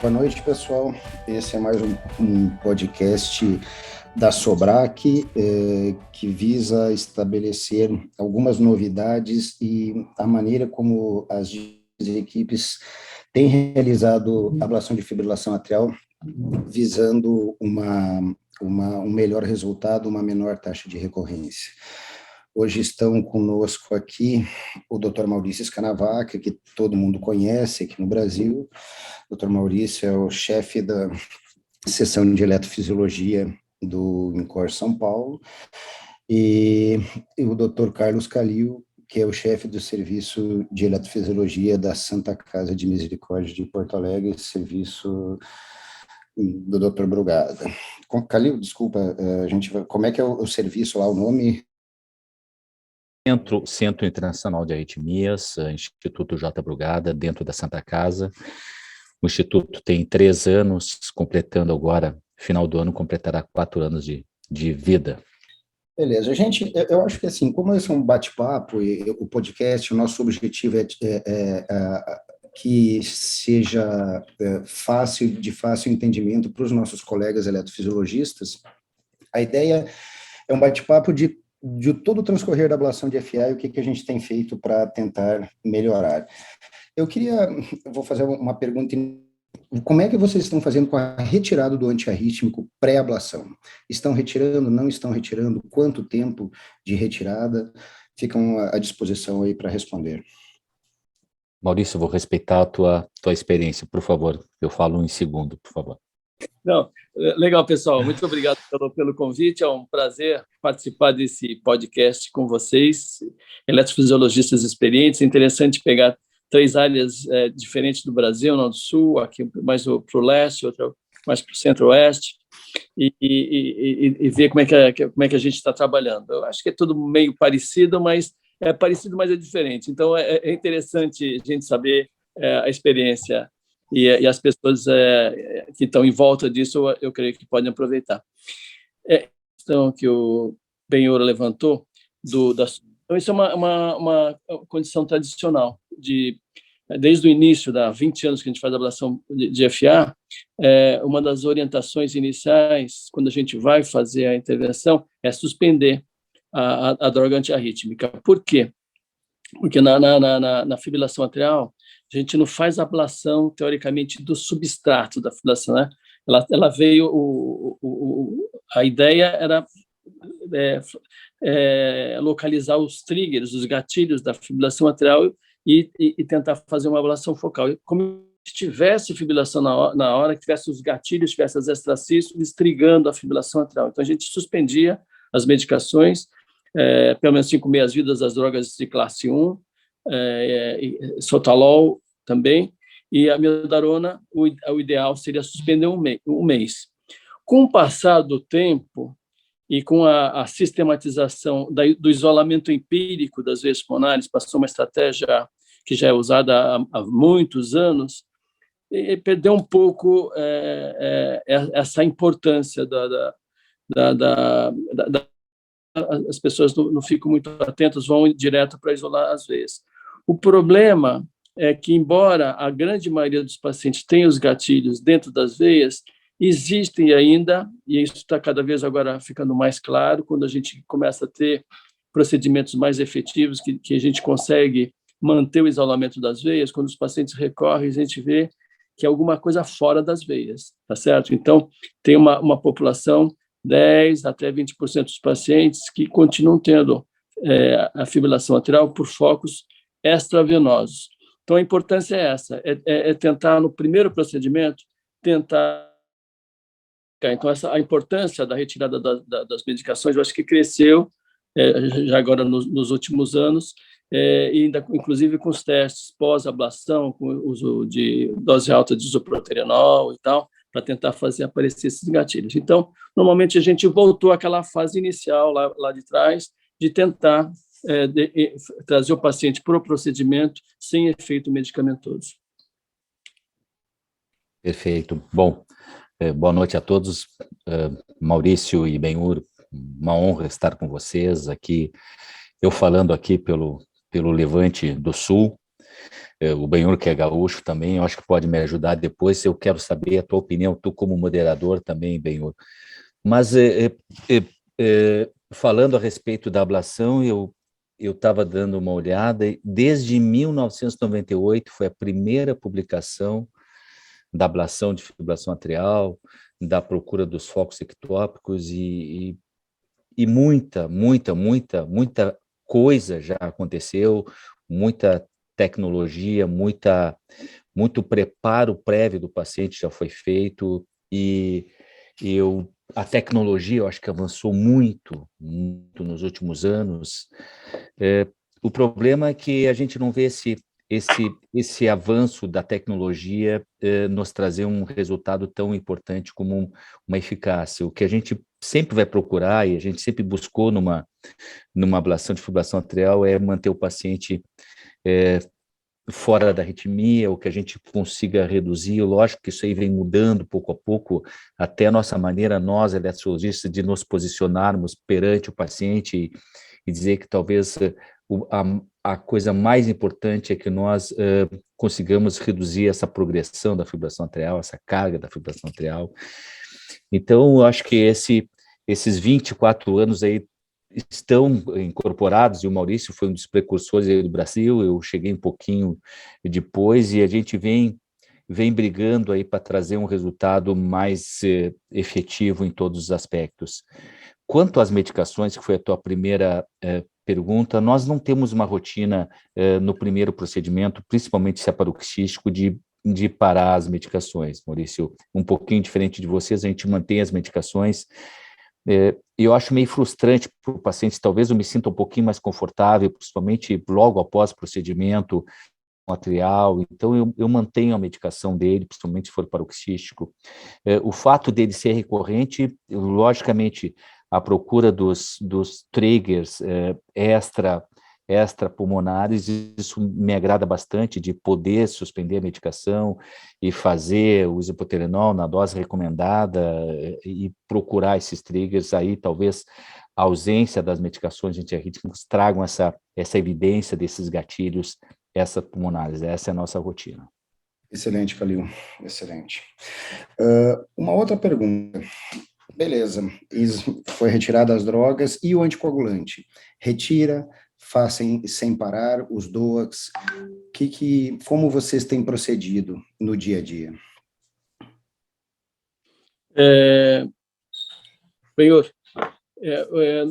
Boa noite, pessoal. Esse é mais um podcast da Sobrac, que visa estabelecer algumas novidades e a maneira como as equipes têm realizado ablação de fibrilação atrial, visando um melhor resultado, uma menor taxa de recorrência. Hoje estão conosco aqui o Dr. Maurício Scanavaca, que todo mundo conhece aqui no Brasil. O Dr. Maurício é o chefe da seção de eletrofisiologia do INCOR São Paulo, e o Dr. Carlos Calil, que é o chefe do serviço de eletrofisiologia da Santa Casa de Misericórdia de Porto Alegre, serviço do Dr. Brugada. Calil, desculpa, como é que é o serviço lá, o nome? Centro Internacional de Arritmias, Instituto J. Brugada, dentro da Santa Casa. O Instituto tem 3 anos, completando agora, final do ano, completará 4 anos de vida. Beleza, eu acho que assim, como esse é um bate-papo e o podcast, o nosso objetivo é que seja de fácil entendimento para os nossos colegas eletrofisiologistas. A ideia é um bate-papo de todo o transcorrer da ablação de FA e o que a gente tem feito para tentar melhorar. Vou fazer uma pergunta: como é que vocês estão fazendo com a retirada do antiarrítmico pré-ablação? Estão retirando, não estão retirando? Quanto tempo de retirada? Ficam à disposição aí para responder. Maurício, vou respeitar a tua experiência, por favor. Eu falo em segundo, por favor. Não, legal, pessoal. Muito obrigado pelo convite. É um prazer participar desse podcast com vocês, eletrofisiologistas experientes. É interessante pegar 3 áreas diferentes do Brasil, uma do sul, aqui mais para o leste, outra mais para o centro-oeste, e ver como é que a gente está trabalhando. Eu acho que é tudo meio parecido, mas é diferente. Então, é interessante a gente saber a experiência e as pessoas que estão em volta disso, eu creio que podem aproveitar. A questão que o Benhur levantou, então, isso é uma condição tradicional, desde o início, há 20 anos que a gente faz a ablação de FA, uma das orientações iniciais, quando a gente vai fazer a intervenção, é suspender a droga antiarrítmica. Por quê? Porque na fibrilação atrial, a gente não faz ablação, teoricamente, do substrato da fibrilação, né? Ela veio, a ideia era localizar os triggers, os gatilhos da fibrilação atrial e tentar fazer uma ablação focal. Como se tivesse fibrilação na hora, que tivesse os gatilhos, tivesse as extrasístoles trigando a fibrilação atrial. Então, a gente suspendia as medicações, pelo menos 5 meias vidas das drogas de classe 1, sotalol também, e a amiodarona, o ideal seria suspender um mês. Com o passar do tempo e com a sistematização do isolamento empírico das veias pulmonares, passou uma estratégia que já é usada há muitos anos, e perdeu um pouco essa importância as pessoas não ficam muito atentas, vão direto para isolar as veias. O problema é que, embora a grande maioria dos pacientes tenha os gatilhos dentro das veias, existem ainda, e isso está cada vez agora ficando mais claro, quando a gente começa a ter procedimentos mais efetivos, que a gente consegue manter o isolamento das veias, quando os pacientes recorrem, a gente vê que é alguma coisa fora das veias, tá certo? Então, tem uma população, 10% até 20% dos pacientes que continuam tendo a fibrilação atrial por focos extravenosos. Então, a importância é essa, tentar, no primeiro procedimento, tentar... Então, a importância da retirada das medicações, eu acho que cresceu, já agora nos últimos anos, e ainda, inclusive com os testes pós-ablação, com o uso de dose alta de isoproterenol e tal, para tentar fazer aparecer esses gatilhos. Então, normalmente a gente voltou àquela fase inicial lá de trás, de tentar trazer o paciente para o procedimento sem efeito medicamentoso. Perfeito. Bom, boa noite a todos. Maurício e Benhur, uma honra estar com vocês aqui, eu falando aqui pelo Levante do Sul. o Benhur, que é gaúcho também, eu acho que pode me ajudar depois. Eu quero saber a tua opinião, tu como moderador também, Benhur. Mas, falando a respeito da ablação, eu estava dando uma olhada, e desde 1998 foi a primeira publicação da ablação de fibrilação atrial, da procura dos focos ectópicos, e muita coisa já aconteceu, muita tecnologia, muito preparo prévio do paciente já foi feito, e a tecnologia, eu acho que avançou muito nos últimos anos. O problema é que a gente não vê esse avanço da tecnologia nos trazer um resultado tão importante como uma eficácia. O que a gente sempre vai procurar, e a gente sempre buscou numa ablação de fibrilação atrial, é manter o paciente fora da arritmia, o que a gente consiga reduzir. Lógico que isso aí vem mudando pouco a pouco, até a nossa maneira, nós, eletrologistas, de nos posicionarmos perante o paciente e dizer que talvez a coisa mais importante é que nós consigamos reduzir essa progressão da fibrilação atrial, essa carga da fibrilação atrial. Então, eu acho que esses 24 anos aí estão incorporados, e o Maurício foi um dos precursores aí do Brasil, eu cheguei um pouquinho depois, e a gente vem brigando aí para trazer um resultado mais efetivo em todos os aspectos. Quanto às medicações, que foi a tua primeira pergunta, nós não temos uma rotina no primeiro procedimento, principalmente se é paroxístico, de parar as medicações, Maurício. Um pouquinho diferente de vocês, a gente mantém as medicações. Eu acho meio frustrante para o paciente, talvez eu me sinta um pouquinho mais confortável, principalmente logo após o procedimento atrial, então eu mantenho a medicação dele, principalmente se for paroxístico. O fato dele ser recorrente, logicamente, a procura dos triggers extrapulmonares, isso me agrada bastante, de poder suspender a medicação e fazer o isoproterenol na dose recomendada e procurar esses triggers. Aí talvez a ausência das medicações antiarrítmicas tragam essa evidência desses gatilhos extrapulmonares. Essa é a nossa rotina. Excelente, Calil, excelente. Uma outra pergunta. Beleza, foi retirada as drogas e o anticoagulante? Retira, faz sem parar os DOACs? Como vocês têm procedido no dia a dia? Benhur,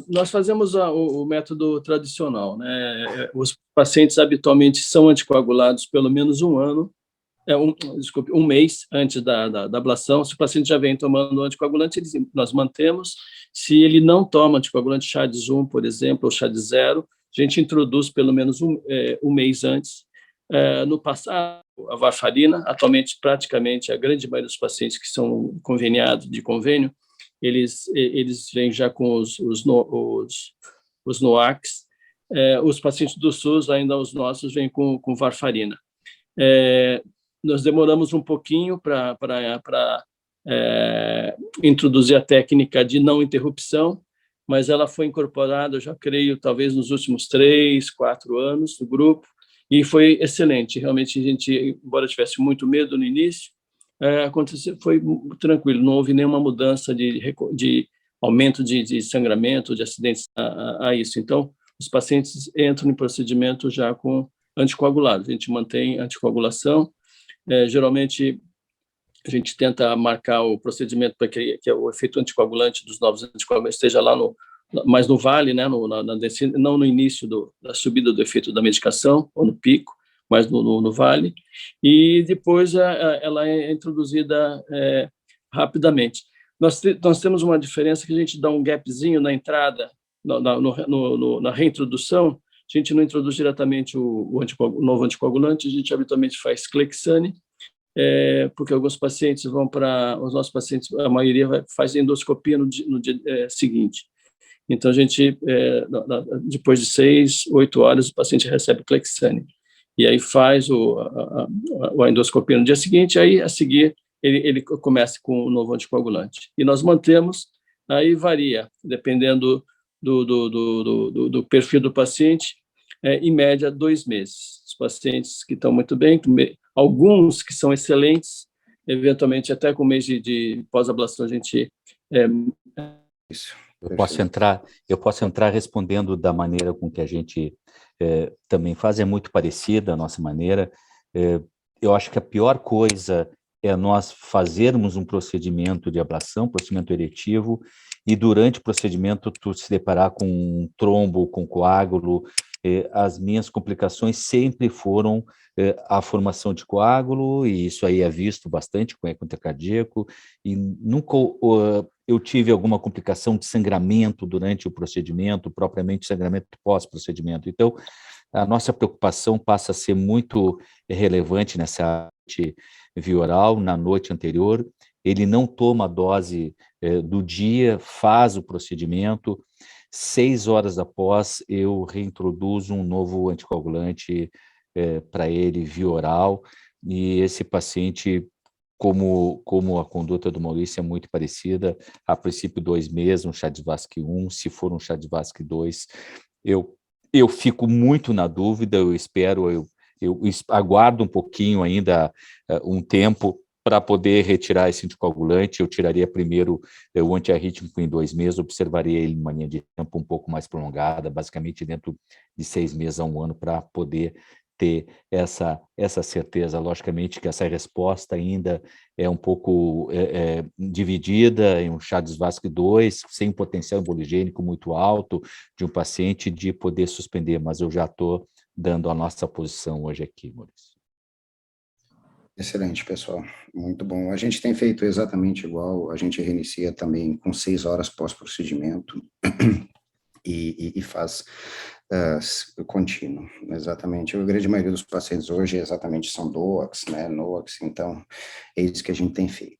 nós fazemos o método tradicional, né? Os pacientes habitualmente são anticoagulados pelo menos um mês antes da ablação. Se o paciente já vem tomando anticoagulante, nós mantemos. Se ele não toma anticoagulante CHADS 1, por exemplo, ou CHADS 0, a gente introduz pelo menos um mês antes. No passado, a varfarina, atualmente praticamente a grande maioria dos pacientes que são conveniados de convênio, eles vêm já com os NOACs. Os pacientes do SUS, ainda os nossos, vêm com varfarina. Nós demoramos um pouquinho para introduzir a técnica de não interrupção, mas ela foi incorporada, eu já creio, talvez nos últimos 3, 4 anos do grupo, e foi excelente. Realmente, a gente, embora tivesse muito medo no início, foi tranquilo, não houve nenhuma mudança de aumento de sangramento, de acidentes a isso. Então, os pacientes entram em procedimento já com anticoagulados. A gente mantém anticoagulação. Geralmente, a gente tenta marcar o procedimento para que o efeito anticoagulante dos novos anticoagulantes esteja lá mais no vale, né, não no início da subida do efeito da medicação, ou no pico, mas no vale, e depois ela é introduzida rapidamente. Nós temos uma diferença que a gente dá um gapzinho na entrada, na reintrodução. A gente não introduz diretamente o novo anticoagulante, a gente habitualmente faz Clexane, porque alguns pacientes os nossos pacientes, a maioria faz endoscopia no dia seguinte. Então, a gente, depois de 6, 8 horas, o paciente recebe Clexane. E aí faz a endoscopia no dia seguinte, aí a seguir ele começa com o novo anticoagulante. E nós mantemos, aí varia, dependendo do perfil do paciente, em média 2 meses. pacientes que estão muito bem, alguns que são excelentes, eventualmente até com mês de pós-ablação a gente... Isso. Eu posso entrar respondendo da maneira com que a gente também faz, é muito parecida a nossa maneira. Eu acho que a pior coisa é nós fazermos um procedimento de ablação, procedimento eletivo, e durante o procedimento tu se deparar com um trombo, com coágulo. As minhas complicações sempre foram a formação de coágulo, e isso aí é visto bastante com eco intracardíaco, e nunca eu tive alguma complicação de sangramento durante o procedimento, propriamente sangramento pós-procedimento. Então, a nossa preocupação passa a ser muito relevante nessa via oral, na noite anterior. Ele não toma a dose do dia, faz o procedimento, 6 horas após eu reintroduzo um novo anticoagulante para ele via oral, e esse paciente, como a conduta do Maurício é muito parecida, a princípio 2 meses, um Chade-Vasque 1, se for um Chade-Vasque 2, eu fico muito na dúvida, eu espero, eu aguardo um pouquinho ainda, um tempo, para poder retirar esse anticoagulante. Eu tiraria primeiro o antiarrítmico em 2 meses, observaria ele em uma linha de tempo um pouco mais prolongada, basicamente dentro de 6 meses a 1 ano, para poder ter essa certeza. Logicamente que essa resposta ainda é um pouco dividida em um Chade-Vasque 2, sem potencial emboligênico muito alto, de um paciente de poder suspender, mas eu já estou dando a nossa posição hoje aqui, Maurício. Excelente, pessoal. Muito bom. A gente tem feito exatamente igual, a gente reinicia também com 6 horas pós-procedimento e faz contínuo, exatamente. A grande maioria dos pacientes hoje exatamente são DOACs, né, NOACs, então é isso que a gente tem feito.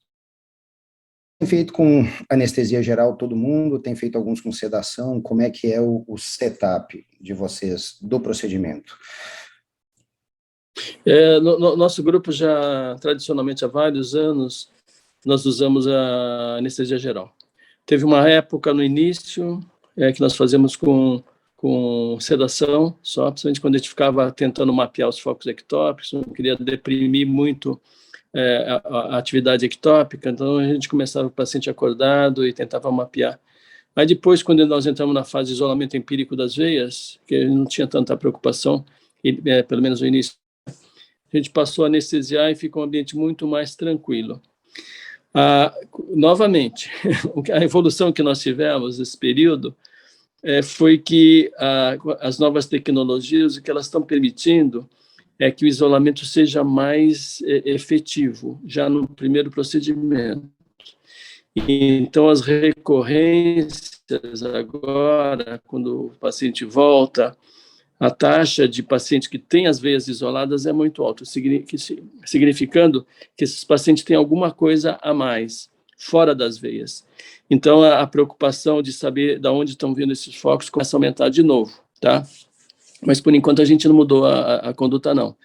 Tem feito com anestesia geral todo mundo, tem feito alguns com sedação. Como é que é o setup de vocês do procedimento? No nosso grupo já, tradicionalmente, há vários anos, nós usamos a anestesia geral. Teve uma época no início que nós fazíamos com sedação, só, principalmente quando a gente ficava tentando mapear os focos ectópicos, não queria deprimir muito a atividade ectópica, então a gente começava o paciente acordado e tentava mapear. Aí depois, quando nós entramos na fase de isolamento empírico das veias, que não tinha tanta preocupação, pelo menos no início, a gente passou a anestesiar e fica um ambiente muito mais tranquilo. Novamente, a evolução que nós tivemos nesse período foi que as novas tecnologias, o que elas estão permitindo é que o isolamento seja mais efetivo, já no primeiro procedimento. Então, as recorrências agora, quando o paciente volta, a taxa de pacientes que têm as veias isoladas é muito alta, significando que esses pacientes têm alguma coisa a mais, fora das veias. Então, a preocupação de saber de onde estão vindo esses focos começa a aumentar de novo, tá? Mas, por enquanto, a gente não mudou a conduta, não.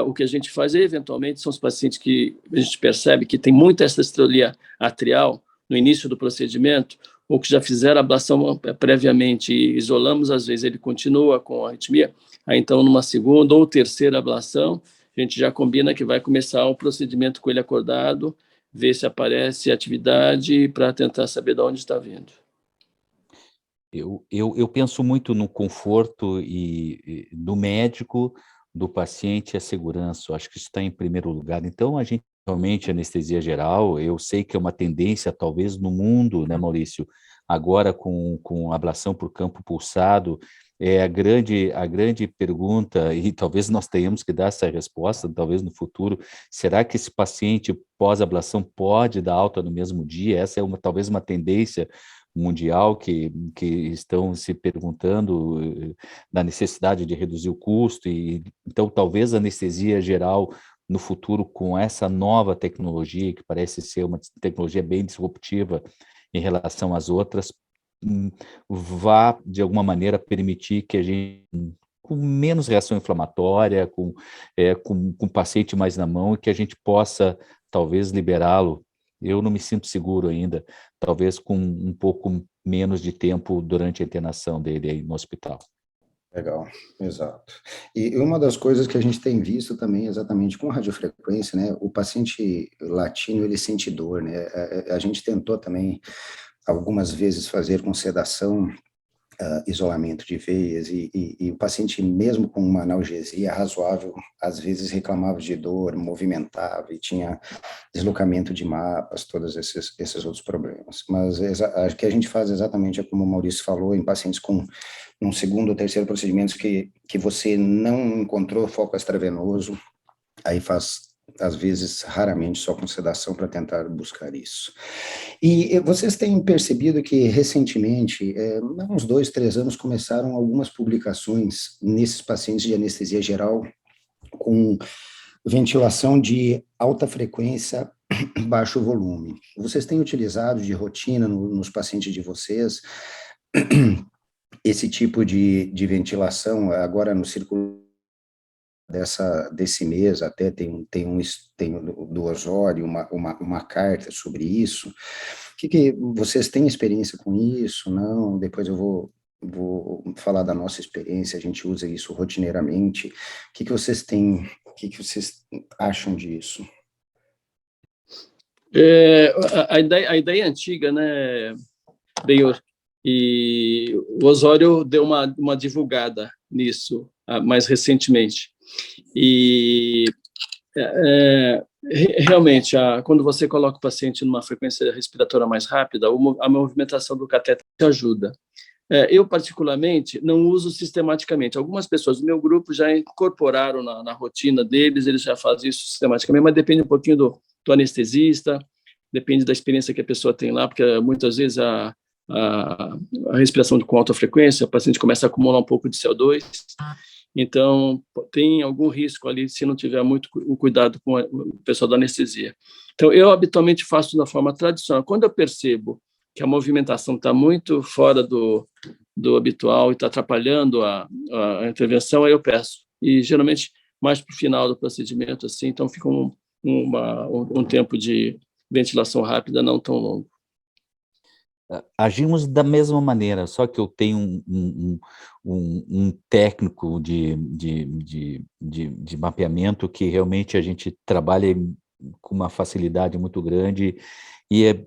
O que a gente faz, eventualmente, são os pacientes que a gente percebe que tem muita extraesterolia atrial no início do procedimento, ou que já fizeram a ablação previamente e isolamos, às vezes ele continua com a arritmia, aí então numa segunda ou terceira ablação, a gente já combina que vai começar o procedimento com ele acordado, ver se aparece atividade para tentar saber de onde está vindo. Eu penso muito no conforto e do médico, do paciente e a segurança. Eu acho que isso está em primeiro lugar. Então, a gente realmente, anestesia geral, eu sei que é uma tendência, talvez, no mundo, né, Maurício? Agora, com ablação por campo pulsado, a grande pergunta, e talvez nós tenhamos que dar essa resposta, talvez no futuro, será que esse paciente pós-ablação pode dar alta no mesmo dia? Essa é talvez uma tendência mundial que estão se perguntando da necessidade de reduzir o custo, e então talvez a anestesia geral no futuro, com essa nova tecnologia, que parece ser uma tecnologia bem disruptiva em relação às outras, vá, de alguma maneira, permitir que a gente, com menos reação inflamatória, com o paciente mais na mão, e que a gente possa, talvez, liberá-lo. Eu não me sinto seguro ainda, talvez com um pouco menos de tempo durante a internação dele aí no hospital. Legal, exato. E uma das coisas que a gente tem visto também, exatamente com radiofrequência, né? O paciente latino, ele sente dor, né? A gente tentou também algumas vezes fazer com sedação, isolamento de veias, e o paciente, mesmo com uma analgesia razoável, às vezes reclamava de dor, movimentava e tinha deslocamento de mapas, todos esses outros problemas. Mas o que a gente faz exatamente é como o Maurício falou, em pacientes com um segundo ou terceiro procedimento que você não encontrou foco extravenoso, aí faz, às vezes, raramente, só com sedação para tentar buscar isso. E vocês têm percebido que, recentemente, há uns 2, 3 anos, começaram algumas publicações nesses pacientes de anestesia geral com ventilação de alta frequência, baixo volume. Vocês têm utilizado de rotina nos pacientes de vocês esse tipo de ventilação? Agora, no círculo desse mês, até tem do Osório uma carta sobre isso. Que vocês têm experiência com isso? Não? Depois eu vou falar da nossa experiência, a gente usa isso rotineiramente. O que vocês acham disso? A ideia é antiga, né, Benhor? E o Osório deu uma divulgada nisso mais recentemente. E realmente, quando você coloca o paciente numa frequência respiratória mais rápida, a movimentação do catéter ajuda. Eu, particularmente, não uso sistematicamente. Algumas pessoas do meu grupo já incorporaram na rotina deles, eles já fazem isso sistematicamente, mas depende um pouquinho do anestesista, depende da experiência que a pessoa tem lá, porque muitas vezes a respiração com alta frequência, o paciente começa a acumular um pouco de CO2, então tem algum risco ali se não tiver muito cuidado com o pessoal da anestesia. Então, eu habitualmente faço da forma tradicional. Quando eu percebo que a movimentação está muito fora do habitual e está atrapalhando a intervenção, aí eu peço. E, geralmente, mais para o final do procedimento, assim, então fica um tempo de ventilação rápida não tão longo. Agimos da mesma maneira, só que eu tenho um técnico de mapeamento que realmente a gente trabalha com uma facilidade muito grande e é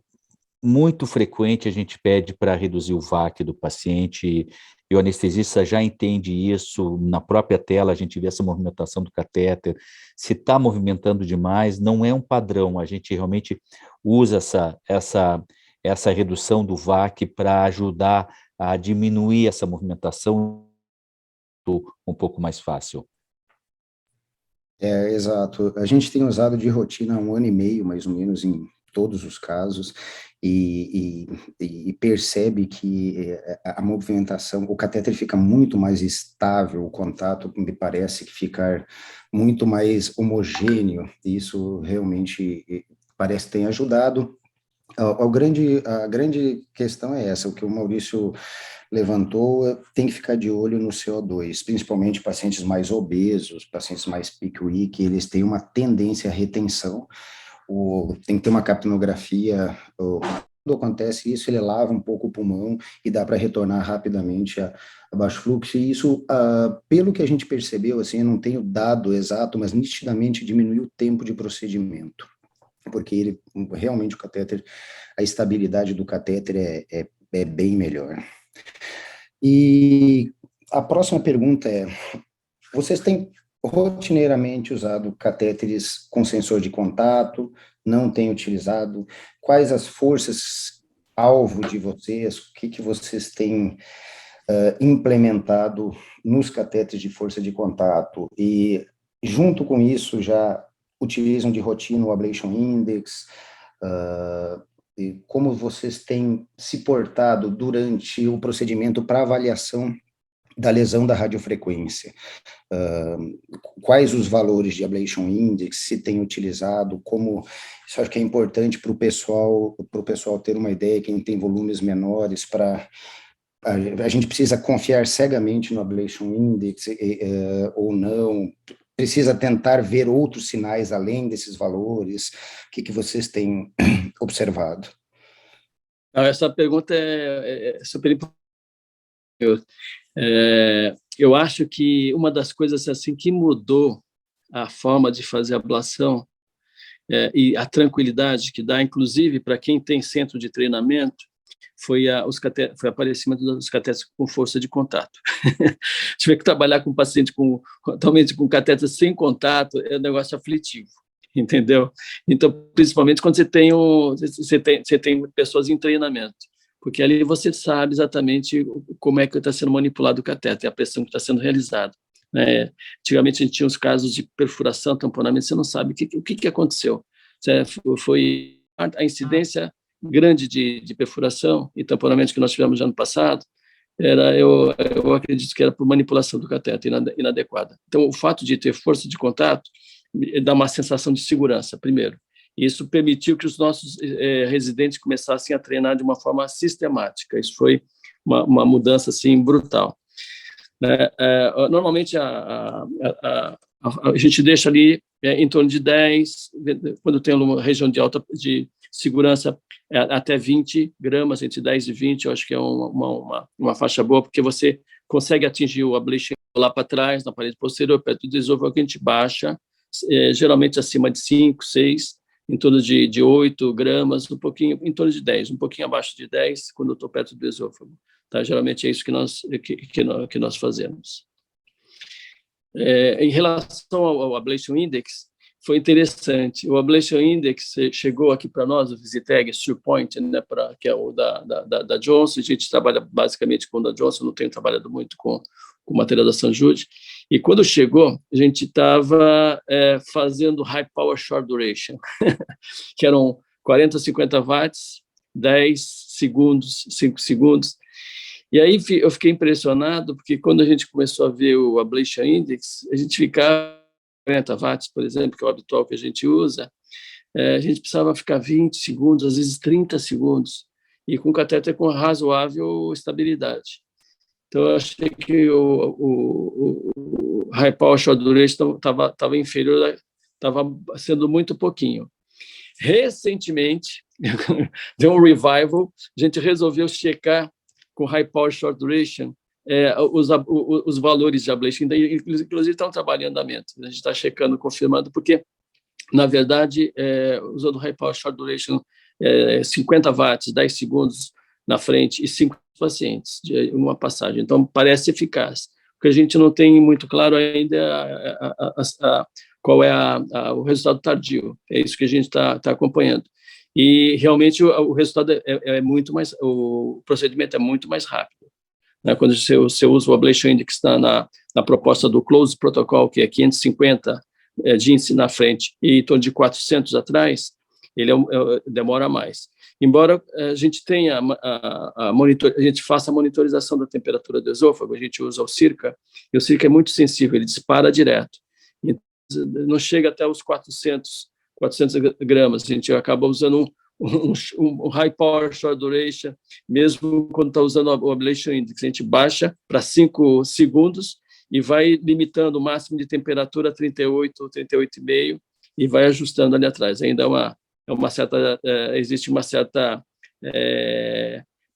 muito frequente a gente pede para reduzir o VAC do paciente e o anestesista já entende isso, na própria tela a gente vê essa movimentação do catéter, se está movimentando demais, não é um padrão, a gente realmente usa essa redução do VAC para ajudar a diminuir essa movimentação um pouco mais fácil. Exato. A gente tem usado de rotina há 1 ano e meio, mais ou menos, em todos os casos, e percebe que a movimentação, o catéter fica muito mais estável, o contato me parece que ficar muito mais homogêneo, e isso realmente parece que tem ajudado. A grande questão é essa, o que o Maurício levantou, tem que ficar de olho no CO2, principalmente pacientes mais obesos, pacientes mais peak weak, eles têm uma tendência à retenção, tem que ter uma capnografia, quando acontece isso, ele lava um pouco o pulmão e dá para retornar rapidamente a baixo fluxo, e isso, pelo que a gente percebeu, assim, eu não tenho dado exato, mas nitidamente diminui o tempo de procedimento, porque ele, realmente, o catéter, a estabilidade do catéter é bem melhor. E a próxima pergunta é, vocês têm rotineiramente usado catéteres com sensor de contato? Não têm utilizado? Quais as forças-alvo de vocês? O que vocês têm implementado nos catéteres de força de contato? E, junto com isso, já utilizam de rotina o Ablation Index? E como vocês têm se portado durante o procedimento para avaliação da lesão da radiofrequência? Quais os valores de Ablation Index, se tem utilizado, como, isso acho que é importante para o pessoal ter uma ideia, quem tem volumes menores, a gente precisa confiar cegamente no Ablation Index ou não, precisa tentar ver outros sinais além desses valores. O que vocês têm observado? Essa pergunta é super importante. eu acho que uma das coisas assim que mudou a forma de fazer ablação e a tranquilidade que dá, inclusive para quem tem centro de treinamento, foi o aparecimento dos catéteres com força de contato. Tive que trabalhar com paciente totalmente com catéter sem contato, é um negócio aflitivo, entendeu? Então, principalmente quando você tem pessoas em treinamento, porque ali você sabe exatamente como é que está sendo manipulado o catéter, a pressão que está sendo realizada. Antigamente a gente tinha os casos de perfuração, tamponamento, você não sabe o que aconteceu. Foi a incidência grande de perfuração e tamponamento que nós tivemos no ano passado, eu acredito que era por manipulação do catéter inadequada. Então, o fato de ter força de contato dá uma sensação de segurança, primeiro. Isso permitiu que os nossos residentes começassem a treinar de uma forma sistemática. Isso foi uma mudança assim brutal. Normalmente a gente deixa ali em torno de 10, quando tem uma região de alta de segurança, até 20 gramas, entre 10 e 20, eu acho que é uma faixa boa, porque você consegue atingir o ablation lá para trás, na parede posterior, perto do esôfago, que a gente baixa, geralmente acima de 5, 6, em torno de 8 gramas, um pouquinho, em torno de 10, um pouquinho abaixo de 10, quando eu estou perto do esôfago. Tá? Geralmente é isso que nós fazemos. Em relação ao Ablation Index, foi interessante. O Ablation Index chegou aqui para nós, o Visiteg SurePoint, né, que é o da Johnson. A gente trabalha basicamente com o da Johnson, não tenho trabalhado muito com material da Sanjud. E quando chegou, a gente estava fazendo High Power Short Duration, que eram 40, 50 watts, 10 segundos, 5 segundos. E aí eu fiquei impressionado, porque quando a gente começou a ver o Ablation Index, a gente ficava 40 watts, por exemplo, que é o habitual que a gente usa, a gente precisava ficar 20 segundos, às vezes 30 segundos, e com catéter com razoável estabilidade. Então, eu achei que o High Power Short Duration estava inferior, estava sendo muito pouquinho. Recentemente, deu um revival, a gente resolveu checar com High Power Short Duration os valores de ablation, inclusive está um trabalho em andamento, a gente está checando, confirmando, porque, na verdade, usando High Power Short Duration, 50 watts, 10 segundos na frente e 5 pacientes de uma passagem, então parece eficaz. O que a gente não tem muito claro ainda qual é o resultado tardio, é isso que a gente está acompanhando. E realmente o resultado é muito mais, o procedimento é muito mais rápido. Quando você usa o Ablation Index na proposta do Close Protocol, que é 550 de na frente e em torno de 400 atrás, ele demora mais. Embora a gente tenha a gente faça a monitorização da temperatura do esôfago, a gente usa o Circa, e o Circa é muito sensível, ele dispara direto. Não chega até os 400 gramas, a gente acaba usando um High Power Short Duration, mesmo quando está usando o Ablation Index, a gente baixa para 5 segundos e vai limitando o máximo de temperatura a 38, 38,5 e vai ajustando ali atrás. Ainda existe uma certa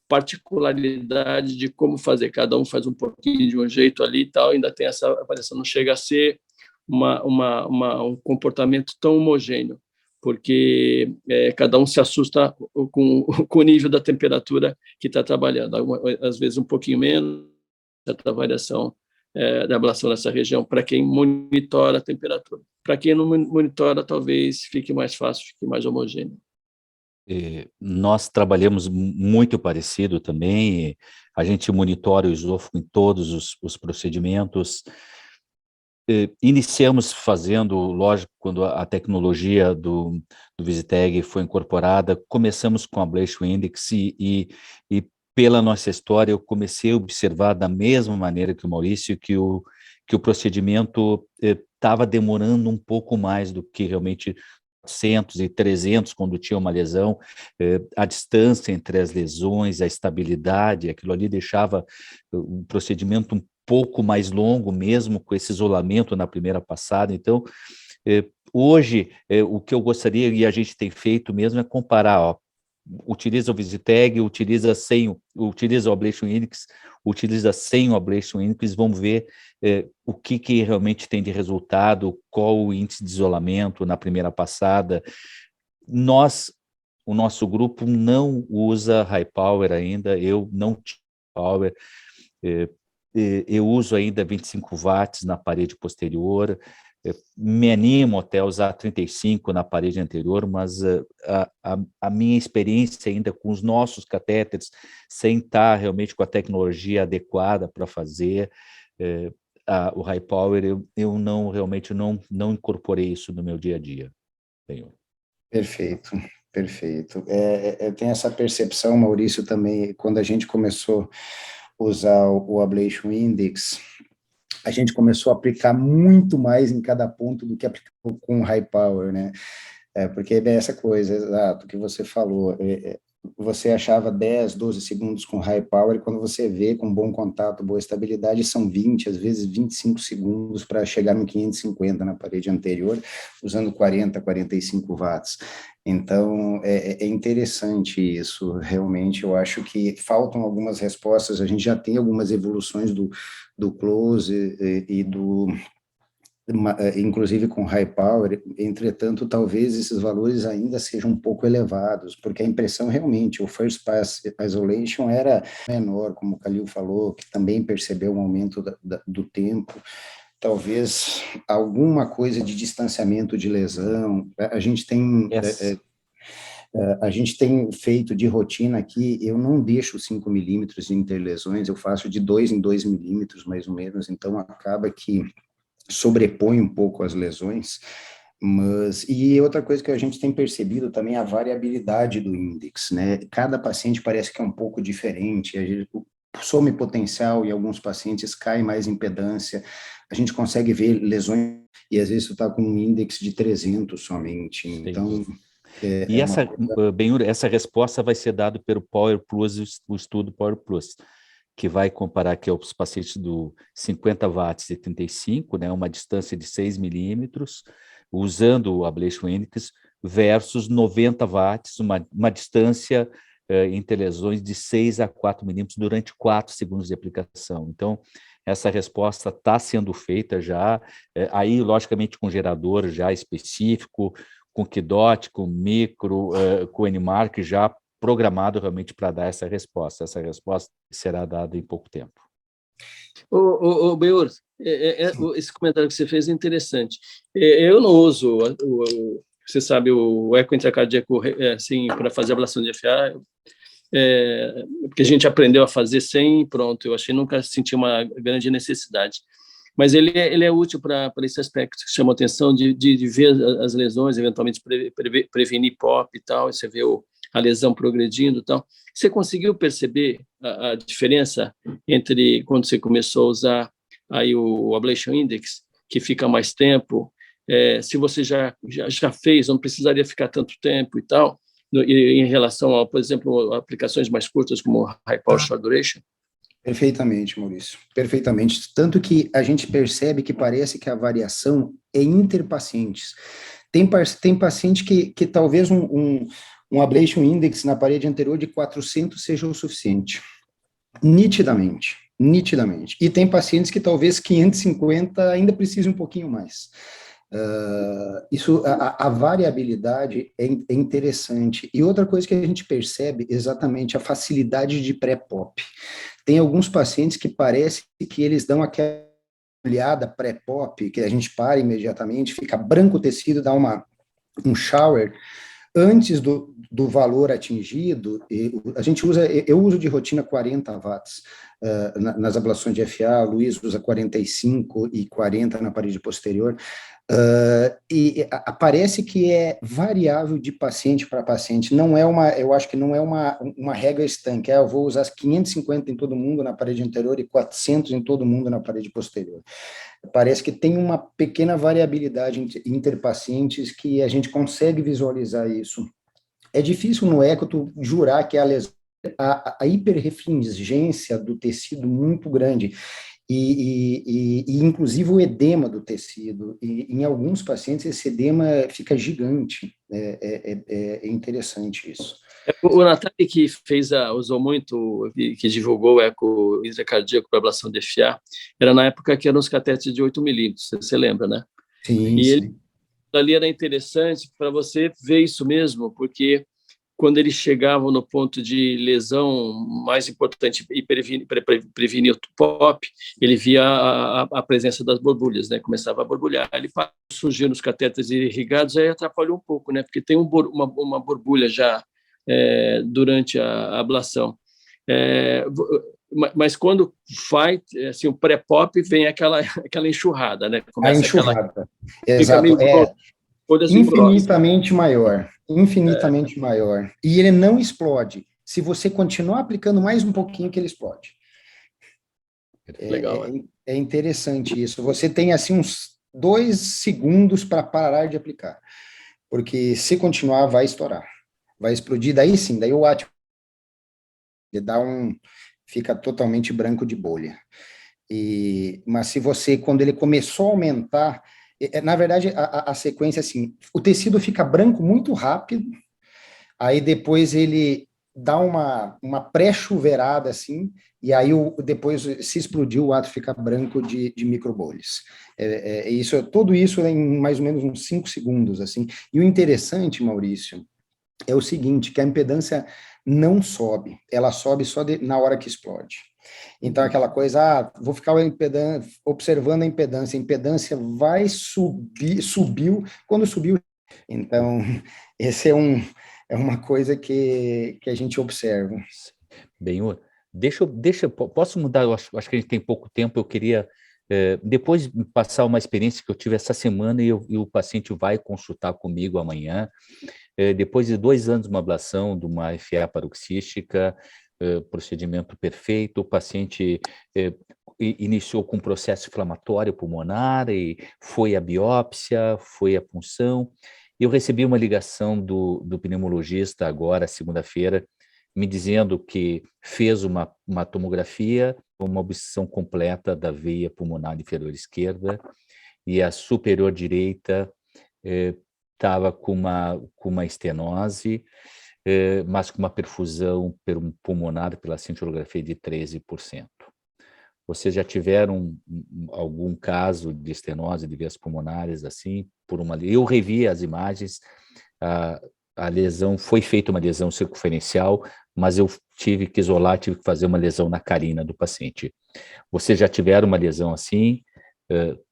particularidade de como fazer, cada um faz um pouquinho de um jeito ali e tal, ainda tem essa avaliação, não chega a ser um comportamento tão homogêneo, porque cada um se assusta com o nível da temperatura que está trabalhando, às vezes um pouquinho menos, certa variação da ablação nessa região, para quem monitora a temperatura. Para quem não monitora, talvez fique mais fácil, fique mais homogêneo. Nós trabalhamos muito parecido também, a gente monitora o esôfago em todos os procedimentos. Iniciamos fazendo, lógico, quando a tecnologia do Visiteg foi incorporada, começamos com a Ablation Index e pela nossa história eu comecei a observar da mesma maneira que o Maurício que o procedimento estava demorando um pouco mais do que realmente 400 e 300 quando tinha uma lesão, a distância entre as lesões, a estabilidade, aquilo ali deixava o procedimento um pouco mais longo, mesmo com esse isolamento na primeira passada. Então, hoje, o que eu gostaria, e a gente tem feito mesmo, é comparar, utiliza o Visiteg, utiliza o Ablation Index, utiliza sem o Ablation Index, vamos ver o que realmente tem de resultado, qual o índice de isolamento na primeira passada. O nosso grupo não usa high power ainda, eu não tinha power, eu uso ainda 25 watts na parede posterior, me animo até a usar 35 na parede anterior, mas a minha experiência ainda com os nossos catéteres, sem estar realmente com a tecnologia adequada para fazer o high power, eu não realmente não incorporei isso no meu dia a dia. Perfeito, perfeito. Eu tenho essa percepção, Maurício, também, quando a gente começou a usar o Ablation Index, a gente começou a aplicar muito mais em cada ponto do que aplicou com high power, né? Porque é essa coisa, exato, que você falou, você achava 10, 12 segundos com high power, e quando você vê com bom contato, boa estabilidade, são 20, às vezes 25 segundos para chegar no 550 na parede anterior, usando 40, 45 watts. Então, é interessante isso, realmente, eu acho que faltam algumas respostas, a gente já tem algumas evoluções do close e do inclusive com high power, entretanto, talvez esses valores ainda sejam um pouco elevados, porque a impressão realmente, o first pass isolation era menor, como o Khalil falou, que também percebeu um aumento do tempo, talvez alguma coisa de distanciamento de lesão, a gente tem... Yes. A gente tem feito de rotina aqui, eu não deixo 5 milímetros de interlesões, eu faço de 2 em 2 milímetros, mais ou menos, então acaba que sobrepõe um pouco as lesões, e outra coisa que a gente tem percebido também é a variabilidade do índex, né? Cada paciente parece que é um pouco diferente, some potencial e alguns pacientes caem mais impedância, a gente consegue ver lesões e às vezes tu está com um índex de 300 somente, então... E essa resposta vai ser dada pelo Power Plus, o estudo Power Plus, que vai comparar aqui os pacientes do 50 watts e 35, né, uma distância de 6 milímetros, usando o Ablation Index, versus 90 watts, uma distância entre lesões de 6 a 4 milímetros durante 4 segundos de aplicação. Então, essa resposta está sendo feita já, aí, logicamente, com gerador já específico, com Kidot, com Micro, com Nmark, já programado realmente para dar essa resposta. Essa resposta será dada em pouco tempo. Benhur, esse comentário que você fez é interessante. Eu não uso, você sabe, o eco intracardíaco assim, para fazer ablação de FA, porque a gente aprendeu a fazer sem e pronto. Eu achei nunca senti uma grande necessidade. Mas ele é útil para esse aspecto que chama a atenção de ver as lesões, eventualmente prevenir POP e tal, e você vê a lesão progredindo e tal. Você conseguiu perceber a diferença entre quando você começou a usar aí o Ablation Index, que fica mais tempo, se você já fez, não precisaria ficar tanto tempo e tal, em relação a, por exemplo, aplicações mais curtas como High Power Short Duration? Perfeitamente, Maurício, perfeitamente. Tanto que a gente percebe que parece que a variação é interpacientes. Tem paciente que talvez um Ablation Index na parede anterior de 400 seja o suficiente, nitidamente. E tem pacientes que talvez 550 ainda precisem um pouquinho mais. A variabilidade é interessante. E outra coisa que a gente percebe exatamente a facilidade de pré-pop. Tem alguns pacientes que parece que eles dão aquela olhada pré-pop, que a gente para imediatamente, fica branco o tecido, dá um shower antes do valor atingido. Eu uso de rotina 40 watts nas ablações de FA, Luiz usa 45 e 40 na parede posterior. Parece que é variável de paciente para paciente, eu acho que não é uma regra estanque, eu vou usar 550 em todo mundo na parede anterior e 400 em todo mundo na parede posterior. Parece que tem uma pequena variabilidade entre pacientes que a gente consegue visualizar isso. É difícil no eco tu jurar que a hiperrefringência do tecido muito grande, e inclusive o edema do tecido, e em alguns pacientes esse edema fica gigante, é interessante isso. O Natali, que usou muito, que divulgou o eco intracardíaco para ablação de FA, era na época que eram os catéteres de 8 milímetros, você lembra, né? Sim, E ele sim. ali era interessante para você ver isso mesmo, porque quando eles chegavam no ponto de lesão mais importante e prevenir o POP, ele via a presença das borbulhas, né? Começava a borbulhar, ele surgiu nos catéteres irrigados, aí atrapalhou um pouco, né? Porque tem uma borbulha já durante a ablação. Mas quando vai, assim, o pré-pop, vem aquela enxurrada, né? A Começa enxurrada, fica exato, meio grosso, folhas engrossam. infinitamente maior. E ele não explode. Se você continuar aplicando mais um pouquinho, que ele explode. Legal, né? É interessante isso. Você tem, assim, uns 2 segundos para parar de aplicar. Porque se continuar, vai estourar. Vai explodir, daí sim, daí o átomo fica totalmente branco de bolha. Mas se você, quando ele começou a aumentar, na verdade, a sequência é assim, o tecido fica branco muito rápido, aí depois ele dá uma pré-chuveirada, assim, e aí depois, se explodir, o ato fica branco de microbolhas. Tudo isso em mais ou menos uns 5 segundos, assim. E o interessante, Maurício, é o seguinte, que a impedância não sobe, ela sobe só na hora que explode. Então, aquela coisa, vou ficar observando a impedância vai subir, subiu, quando subiu. Então, esse é uma coisa que a gente observa. Benhur, posso mudar, eu acho que a gente tem pouco tempo, eu queria, depois passar uma experiência que eu tive essa semana e o paciente vai consultar comigo amanhã, depois de 2 anos de uma ablação de uma FA paroxística, procedimento perfeito, o paciente iniciou com um processo inflamatório pulmonar e foi a biópsia, foi a punção, e eu recebi uma ligação do pneumologista agora, segunda-feira, me dizendo que fez uma tomografia, uma obstrução completa da veia pulmonar inferior esquerda e a superior direita estava com uma estenose, mas com uma perfusão pulmonar pela cintilografia de 13%. Vocês já tiveram algum caso de estenose de veias pulmonares assim? Eu revi as imagens, a lesão, foi feita uma lesão circunferencial, mas eu tive que isolar, tive que fazer uma lesão na carina do paciente. Vocês já tiveram uma lesão assim?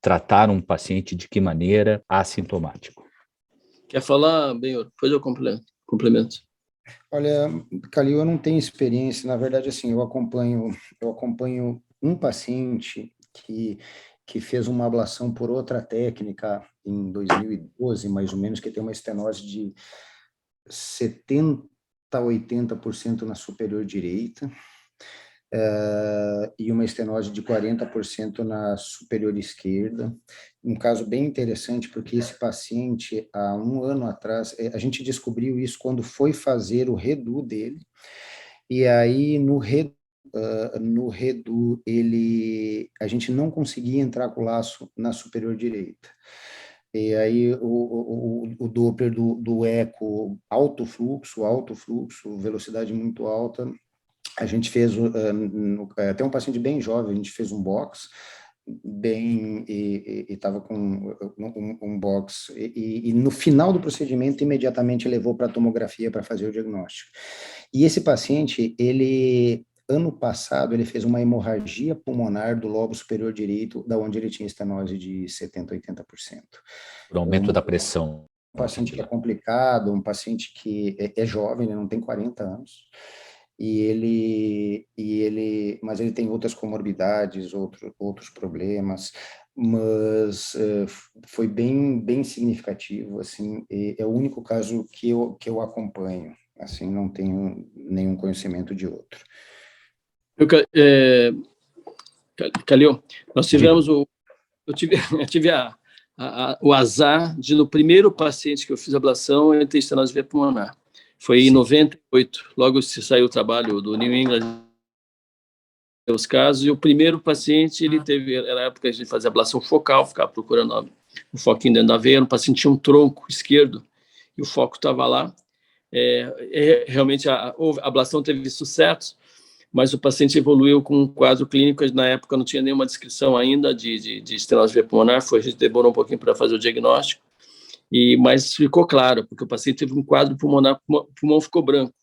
Trataram um paciente de que maneira? Assintomático. Quer falar, Benhor? Depois eu complemento. Olha, Calil, eu não tenho experiência, na verdade, assim, eu acompanho um paciente que fez uma ablação por outra técnica em 2012, mais ou menos, que tem uma estenose de 70% a 80% na superior direita, e uma estenose de 40% na superior esquerda. Um caso bem interessante, porque esse paciente, há 1 ano atrás, a gente descobriu isso quando foi fazer o redo dele, e aí no redo a gente não conseguia entrar com o laço na superior direita. E aí o Doppler do eco, alto fluxo, velocidade muito alta, a gente fez, até um paciente bem jovem, a gente fez um box, e estava com um box, e no final do procedimento, imediatamente levou para a tomografia para fazer o diagnóstico. E esse paciente, ano passado, ele fez uma hemorragia pulmonar do lobo superior direito, da onde ele tinha estenose de 70% a 80%. Por aumento da pressão. Um paciente que é complicado, um paciente que é jovem, ele não tem 40 anos, mas ele tem outras comorbidades, outros problemas, mas foi bem significativo, assim, é o único caso que eu acompanho, assim, não tenho nenhum conhecimento de outro. Calil, nós tivemos eu tive o azar de, no primeiro paciente que eu fiz ablação, eu ter estenose via pulmonar. Foi em 98, logo se saiu o trabalho do New England, os casos, e o primeiro paciente, ele teve, era a época que a gente fazia ablação focal, ficava procurando um foquinho dentro da veia, o paciente tinha um tronco esquerdo, e o foco estava lá, Realmente a ablação teve sucesso, mas o paciente evoluiu com um quadro clínico, na época não tinha nenhuma descrição ainda de estenose veia pulmonar, a gente demorou um pouquinho para fazer o diagnóstico, mas ficou claro, porque o paciente teve um quadro pulmonar, o pulmão ficou branco.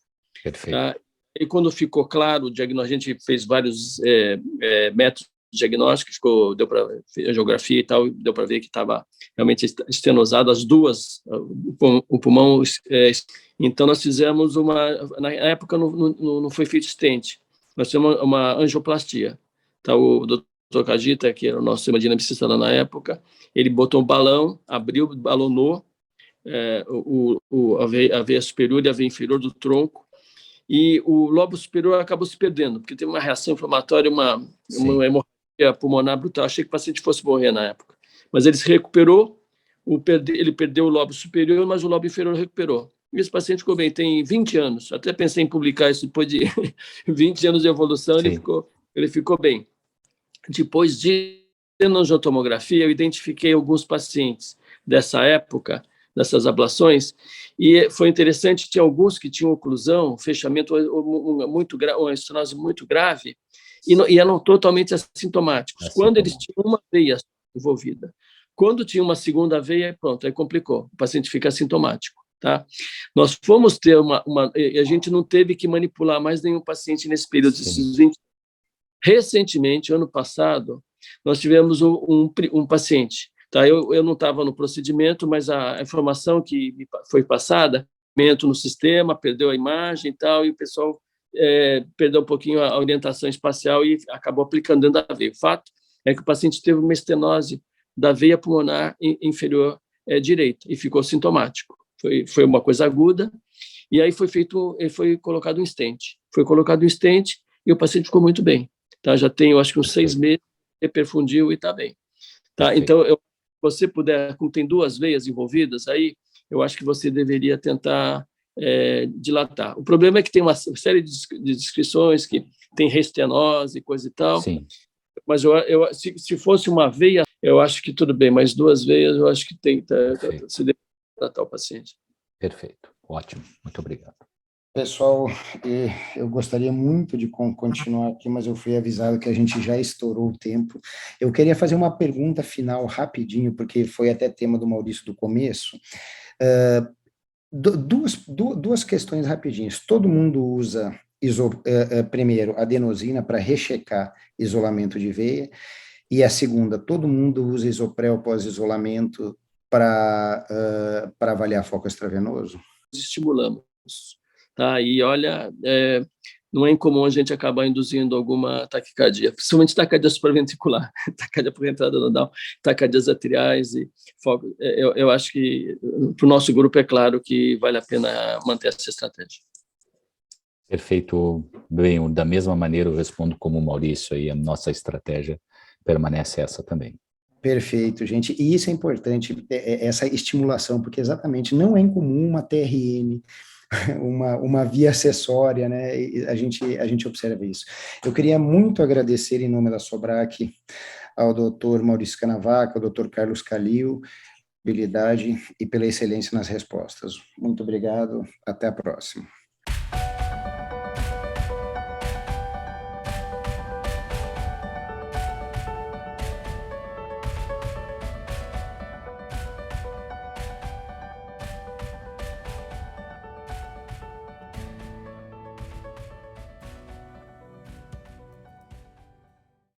Perfeito. Tá? E quando ficou claro o diagnóstico, a gente fez vários métodos diagnósticos, deu para ver a geografia e tal, deu para ver que estava realmente estenosado, as duas, o pulmão. Então, nós fizemos na época não foi feito stent, nós fizemos uma angioplastia. Tá? O doutor Cagita, que era o nosso hemodinamicista lá na época, ele botou um balão, abriu, balonou a veia superior e a veia inferior do tronco, e o lobo superior acabou se perdendo, porque teve uma reação inflamatória, uma hemorragia pulmonar brutal. Achei que o paciente fosse morrer na época. Mas ele se recuperou, ele perdeu o lobo superior, mas o lobo inferior recuperou. E esse paciente ficou bem, tem 20 anos. Até pensei em publicar isso depois de 20 anos de evolução, ele ficou bem. Depois de angiotomografia, eu identifiquei alguns pacientes dessa época, dessas ablações, e foi interessante, tinha alguns que tinham oclusão, fechamento muito grave, uma estenose muito grave, e eram totalmente assintomáticos. Quando eles tinham uma veia envolvida. Quando tinha uma segunda veia, pronto, aí complicou, o paciente fica assintomático. Tá? Nós fomos ter a gente não teve que manipular mais nenhum paciente nesse período, esses 20. Recentemente, ano passado, nós tivemos um paciente. Tá? Eu não estava no procedimento, mas a informação que foi passada, no sistema, perdeu a imagem e tal, e o pessoal perdeu um pouquinho a orientação espacial e acabou aplicando dentro da veia. O fato é que o paciente teve uma estenose da veia pulmonar inferior direita e ficou sintomático. Foi uma coisa aguda, e aí foi colocado um stent. Foi colocado um stent e o paciente ficou muito bem. Tá? Já tem, eu acho que uns 6 meses, reperfundiu e está bem. Tá? Então, se você puder, como tem 2 veias envolvidas aí, eu acho que você deveria tentar dilatar. O problema é que tem uma série de descrições que tem restenose, coisa e tal. Sim. Mas se fosse uma veia, eu acho que tudo bem, mas 2 veias, eu acho que se deve tratar o paciente. Perfeito, ótimo, muito obrigado. Pessoal, eu gostaria muito de continuar aqui, mas eu fui avisado que a gente já estourou o tempo. Eu queria fazer uma pergunta final rapidinho, porque foi até tema do Maurício do começo. Duas questões rapidinhas. Todo mundo usa, primeiro, adenosina para rechecar isolamento de veia, e a segunda, todo mundo usa isoprel pós-isolamento para avaliar foco extravenoso? Estimulamos. Tá? E olha, não é incomum a gente acabar induzindo alguma taquicardia, principalmente taquicardia supraventricular, taquicardia por entrada nodal, taquicardias atriais e foco. Eu acho que para o nosso grupo é claro que vale a pena manter essa estratégia. Perfeito. Bem, da mesma maneira eu respondo como o Maurício, aí a nossa estratégia permanece essa também. Perfeito, gente. E isso é importante, essa estimulação, porque exatamente não é incomum uma TRN, uma via acessória, né? E a gente observa isso. Eu queria muito agradecer, em nome da Sobrac, ao doutor Maurício Canavaca, ao doutor Carlos Calil, habilidade e pela excelência nas respostas. Muito obrigado, até a próxima.